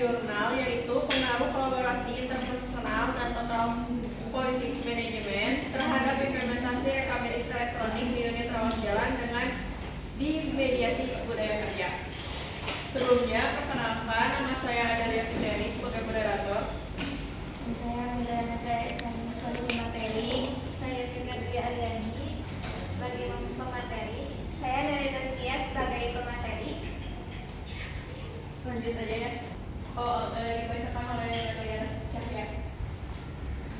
jurnal, yaitu pengaruh kolaborasi interpersonal dan total politik manajemen terhadap implementasi rekam medis elektronik di unit rawat jalan dengan di mediasi budaya kerja. Sebelumnya, perkenalkan, nama saya Adalia Fitri sebagai moderator. Saya Medana sebagai pemateri. Saya Tika Dwi Aryani sebagai pemateri. Saya Narita Sia sebagai pemateri. Lanjut aja ya. Dibacakan oleh Lia Cahya.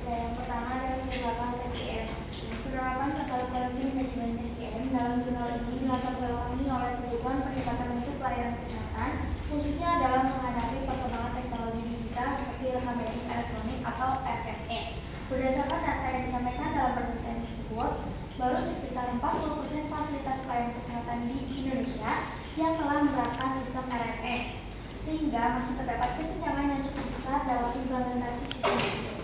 Yang pertama adalah penerapan TPM. Penerapan total politik manajemen TPM dalam jurnal ini dilatar belakangi oleh kebutuhan peningkatan mutu pelayanan kesehatan, khususnya dalam menghadapi perkembangan teknologi digital seperti rekam medis elektronik atau RME. Berdasarkan data yang disampaikan dalam penelitian tersebut, baru sekitar 40% fasilitas pelayanan kesehatan di Indonesia yang telah menerapkan sistem RME, sehingga masih terdapat kesenjangan yang cukup besar dalam implementasi sistem itu.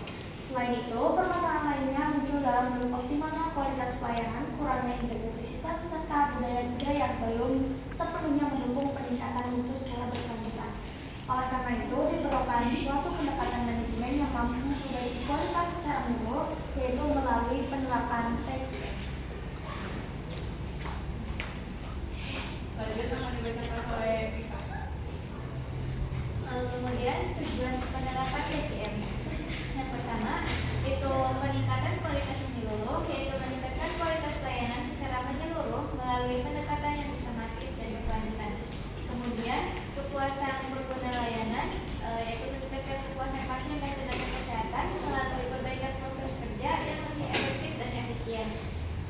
Selain itu, permasalahan lainnya muncul dalam belum optimalnya kualitas pelayanan, kurangnya integrasi sistem, serta budaya kerja yang belum sepenuhnya mendukung peningkatan mutu secara berkelanjutan. Oleh karena itu, diperlukan suatu pendekatan manajemen yang mampu memperbaiki kualitas secara menyeluruh, yaitu melalui penerapan TPM. Lanjut akan dibacakan oleh Vika. Kemudian tujuan penerapan TPM. Yang pertama, itu peningkatan kualitas menyeluruh, yaitu meningkatkan kualitas pelayanan secara menyeluruh melalui pendekatan yang sistematis dan berkelanjutan. Kemudian, kepuasan pengguna layanan, yaitu meningkatkan kepuasan pasien dan tenaga kesehatan melalui perbaikan proses kerja yang lebih efektif dan efisien.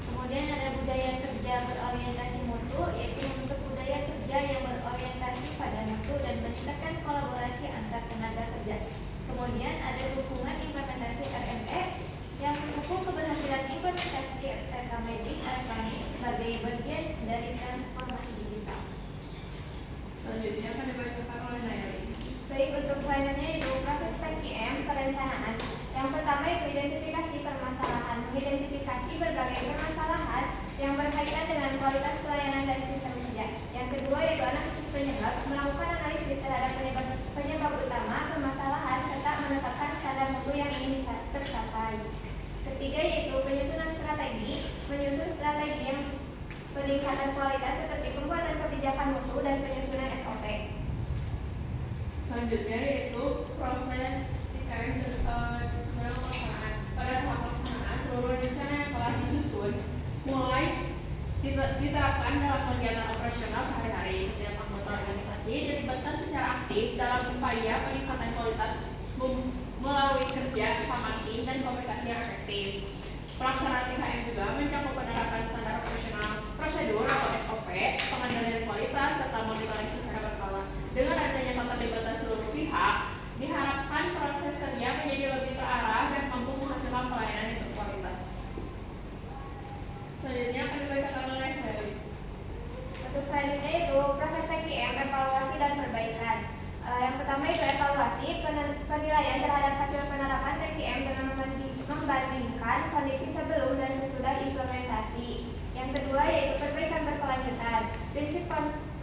Kemudian ada budaya kerja berorientasi mutu, yaitu membentuk budaya kerja yang berorientasi pada mutu dan meningkatkan kolaborasi antar tenaga kerja. Kemudian ada dukungan implementasi RME yang mendukung keberhasilan implementasi rekam medis elektronik sebagai bagian dari transformasi digital. Selanjutnya akan dibacakan oleh Naili. Baik, untuk selanjutnya itu proses TPM perencanaan. Yang pertama itu identifikasi permasalahan, mengidentifikasi berbagai permasalahan yang berkaitan dengan kualitas pelayanan dan sistem kerja. Yang kedua yaitu analisis penyebab, melakukan analisis terhadap penyebab utama permasalahan serta menetapkan standar mutu yang ingin tercapai. Ketiga yaitu penyusunan strategi, menyusun strategi yang peningkatan kualitas seperti pembuatan kebijakan mutu dan penyusunan SOP. Selanjutnya yaitu proses IKM sebelum pelaksanaan. Pada tahap pelaksanaan, seluruh rencana yang telah disusun mulai diterapkan dalam kegiatan operasional sehari-hari. Setiap anggota organisasi dilibatkan secara aktif dalam upaya peningkatan kualitas melalui kerja bersama tim dan komunikasi yang efektif. Pelaksanaan IKM juga mencakup penerapan standar operasional prosedur atau SOP, pengendalian kualitas, serta monitoring secara berkala. Dengan adanya keterlibatan seluruh pihak, diharapkan proses kerja menjadi lebih terarah dan mampu menghasilkan pelayanan yang berkualitas. Selanjutnya akan dibacakan oleh Heli. Untuk selanjutnya itu proses TPM, evaluasi dan perbaikan. Yang pertama itu evaluasi, penilaian terhadap hasil penerapan TPM dengan membandingkan kondisi sebelum dan sesudah implementasi. Yang kedua yaitu perbaikan berkelanjutan. Prinsip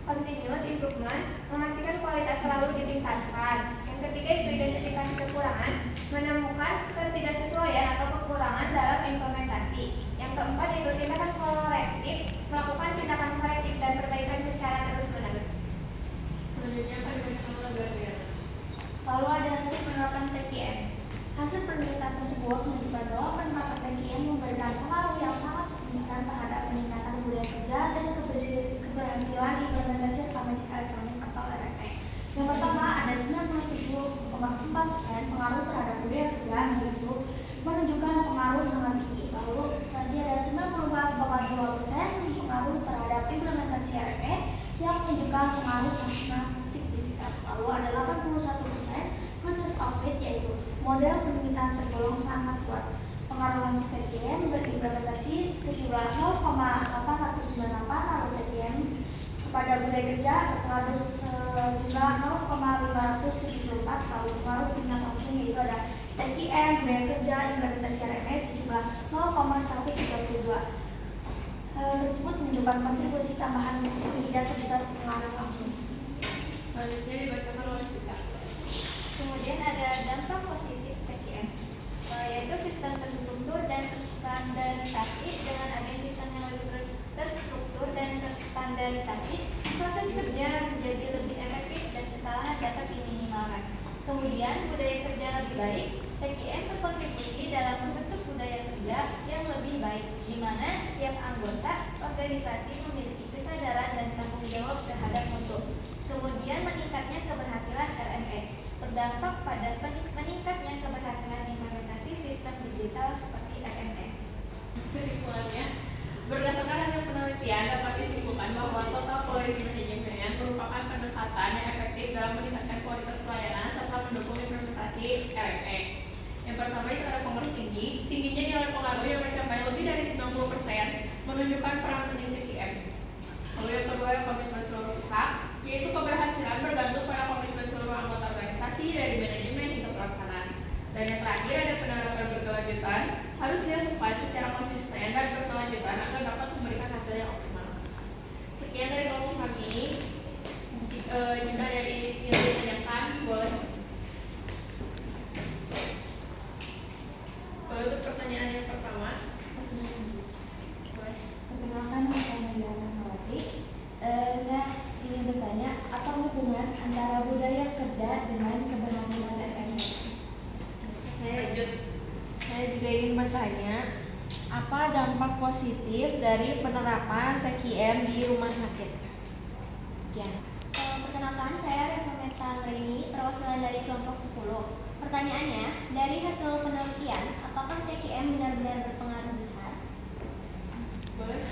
continuous improvement, memastikan kualitas selalu ditingkatkan. Yang ketiga itu identifikasi kekurangan, menemukan ketidaksesuaian atau kekurangan dalam implementasi. Yang keempat itu tindakan korektif, melakukan tindakan korektif dan perbaikan secara terus-menerus. Selanjutnya akan dibacakan oleh Gardiana. Lalu ada hasil penerapan TPM. Hasil penelitian tersebut menunjukkan bahwa penerapan TPM memberikan pengaruh yang sangat signifikan terhadap peningkatan budaya kerja dan keberhasilan implementasi rekam medis elektronik atau RME. Yang pertama ada 97,4% pengaruh terhadap budaya kerja, yaitu menunjukkan pengaruh sangat tinggi. Lalu selanjutnya ada 92,2% pengaruh terhadap implementasi RME yang menunjukkan pengaruh sangat signifikan. Lalu ada 81% goodness of it, yaitu model pemerintahan tergolong sangat kuat. Pengaruh langsung TPM berimplementasi sejumlah 0,898, lalu TPM kepada budaya kerja berpengaruh sejumlah 0,574, lalu pengaruh tingkat langsung yaitu ada TPM budaya kerja implementasi RME sejumlah 0,132. Hal tersebut menunjukkan kontribusi tambahan tidak sebesar pengaruh langsung. Selanjutnya dibacakan oleh Vika. Kemudian ada dampak positif TKM, yaitu sistem terstruktur dan terstandarisasi. Dengan adanya sistem yang lebih terstruktur dan terstandarisasi, proses kerja menjadi lebih efektif dan kesalahan dapat diminimalkan. Kemudian budaya kerja lebih baik, TKM berkontribusi dalam membentuk budaya kerja yang lebih baik, di mana setiap anggota organisasi memiliki kesadaran dan tanggung jawab terhadap mutu. Kemudian meningkatnya keberhasilan RME, berdampak pada meningkatnya keberhasilan implementasi sistem digital seperti RME. Kesimpulannya, berdasarkan hasil penelitian dapat disimpulkan bahwa total quality management merupakan pendekatan yang efektif dalam meningkatkan kualitas pelayanan serta mendukung implementasi RME. Yang pertama itu ada pengaruh tinggi. Tingginya nilai pengaruh yang mencapai lebih dari 90% menunjukkan peran penting TKM. Lalu yang kedua, komitmen seluruh pihak, yaitu keberhasilan bergantung pada komitmen seluruh anggota organisasi dari manajemen hingga pelaksanaan. Dan yang terakhir ada penerapan berkelanjutan, harus dilakukan secara konsisten dan berkelanjutan agar dapat memberikan hasil yang optimal. Sekian dari kelompok kami. Jika dari yang ditanyakan, boleh. Kalau untuk pertanyaan yang pertama, boleh. Perkenalkan, saya Nabila Rahmawati. Saya ingin bertanya, apa hubungan antara budaya kerja dengan keberhasilan RME? Saya juga ingin bertanya, apa dampak positif dari penerapan TKM di rumah sakit? Sekian. Perkenalkan, saya Reformeta Anggraini, perwakilan dari kelompok 10. Pertanyaannya, dari hasil penelitian, apakah TKM benar-benar berpengaruh besar? Boleh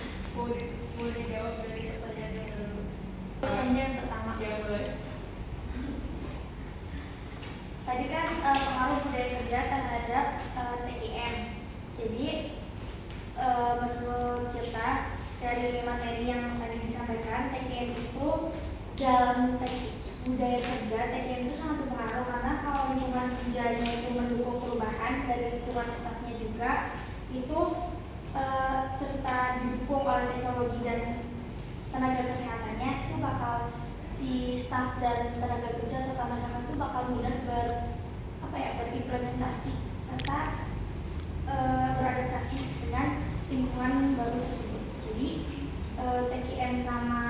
dijawab dari pertanyaan yang dulu. Pertanyaan pertama. Ya boleh. Tadi kan pengaruh budaya kerja terhadap TKM. Jadi menurut kita dari materi yang tadi disampaikan, TKM itu dalam budaya kerja, TKM itu sangat berpengaruh karena kalau lingkungan kerjanya itu mendukung perubahan dari lingkungan stafnya juga, itu serta didukung oleh teknologi dan tenaga kesehatannya, itu bakal si staf dan tenaga kerja serta masyarakat itu bakal mudah berimplementasi serta beradaptasi dengan lingkungan baru tersebut. Jadi TKM sama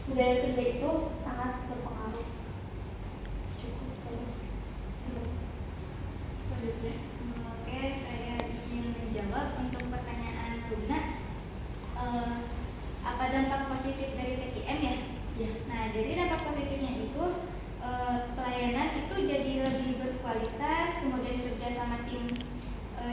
budaya kerja itu sangat berpengaruh. Selanjutnya. Oke, saya ingin menjawab untuk pertanyaan Luna. Apa dampak positif dari TKM ya? Ya. Nah, jadi dampak positifnya itu pelayanan itu jadi lebih berkualitas, kemudian kerja sama tim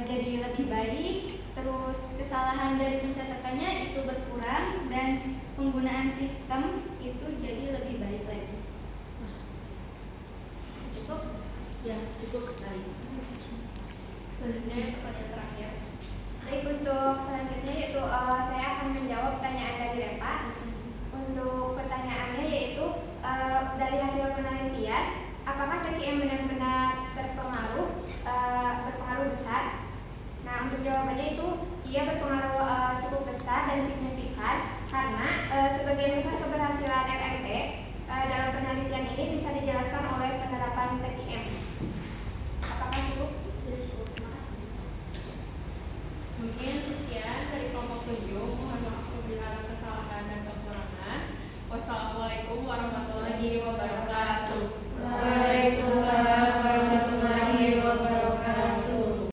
jadi lebih baik, terus kesalahan dari pencatatannya itu berkurang dan penggunaan sistem itu jadi lebih baik lagi. Cukup? Ya, cukup sekali. Selanjutnya pertanyaan terakhir. Baik, untuk selanjutnya yaitu saya akan menjawab pertanyaan dari Repa. Untuk pertanyaannya yaitu dari hasil penelitian, apakah TKM benar-benar berpengaruh besar? Nah, untuk jawabannya itu ia berpengaruh cukup besar dan signifikan karena sebagian besar keberhasilan RME dalam penelitian ini bisa dijelaskan oleh penerapan TKM